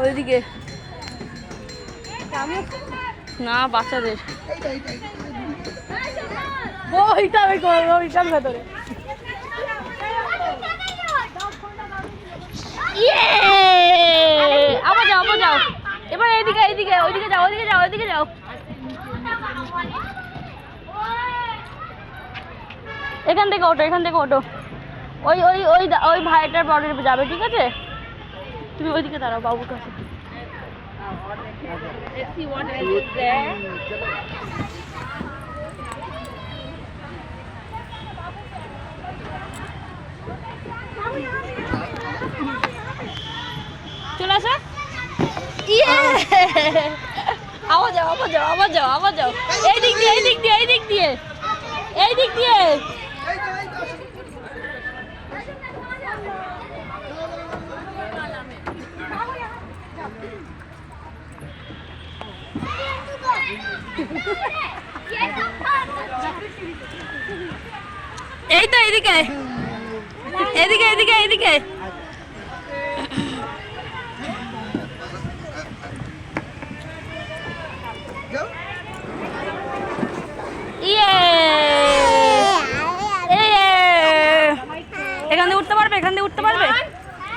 ওইদিকে না বাচ্চাদের ভেতরে আবার যাও আবার যাও এবার এইদিকে এইদিকে ওইদিকে যাও ওইদিকে যাও ওইদিকে যাও এখান থেকে ওঠো এখান থেকে ওঠো ওই ওই ওই ওই ভাইটার বর্ডারে যাবে ঠিক আছে তুমি ওইদিকে দাঁড়াও বাবুর কাছে চলে আসো আবার যাও আবার যাও আবার যাও আবার যাও এই দিক দিয়ে এই দিক দিয়ে এই দিক দিয়ে এই দিক দিয়ে এই তো এইদিকে এদিকে এদিকে এদিকে এখান থেকে উঠতে পারবে এখান থেকে উঠতে পারবে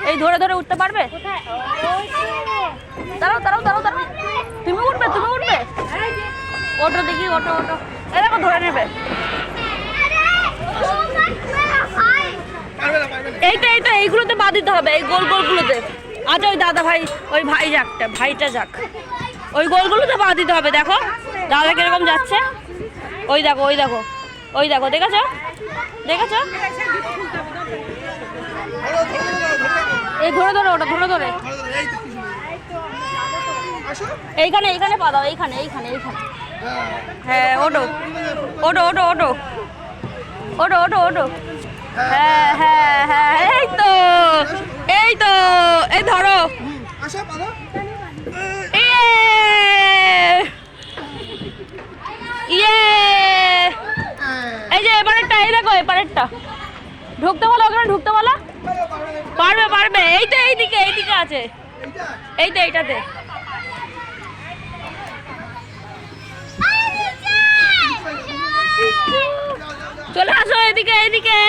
এই ধরে ধরে উঠতে পারবে দাঁড়াও দাঁড়াও দাঁড়াও দাঁড়াও তুমি উঠবে ওটো দেখি ওটো ওটো এরকম ধরে নেবে এইটা এইটা এইগুলোতে বাদ দিতে হবে এই গোল গোলগুলোতে আচ্ছা ওই দাদা ভাই ওই ভাইটা যাক ওই গোলগুলোতে বাদ দিতে হবে দেখো দাদা কিরকম যাচ্ছে ওই দেখো ওই দেখো ওই দেখো দেখেছো দেখেছো এই ধরে ধরে ওটা ধরে ধরে এইখানে এইখানে পা দাও এইখানে এইখানে এইখানে হ্যাঁ ওটো ওটো ওটো ওটো ওটো ওটো ওটো হ্যাঁ হ্যাঁ হ্যাঁ এই তো এই ধরো এই যে এবারেরটা এই দেখো এবারেরটা ঢুকতে বলো ওখানে ঢুকতে বলো পারবে পারবে এই তো এইদিকে এইদিকে আছে এই তো এইটাতে চলে আসো এদিকে এইদিকে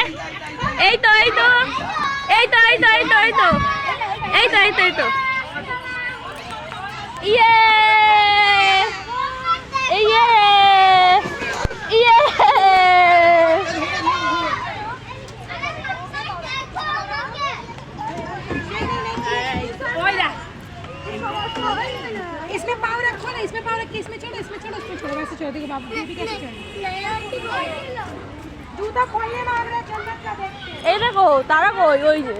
এই তো এই তো এই তো এই তো এই তো এই তো এই তো এই তো এই তো ইয়ে ইয়ে ইয়ে इसमें पाव रखो ना इसमें पाव रखिए इसमें छोड़ो इसमें छोड़ो वैसे छोड़ देखो बाबू बेबी कैसे छोड़ जूता खोलने मार रहा है चल मत का देखते এই দেখো তারা কই ওই যে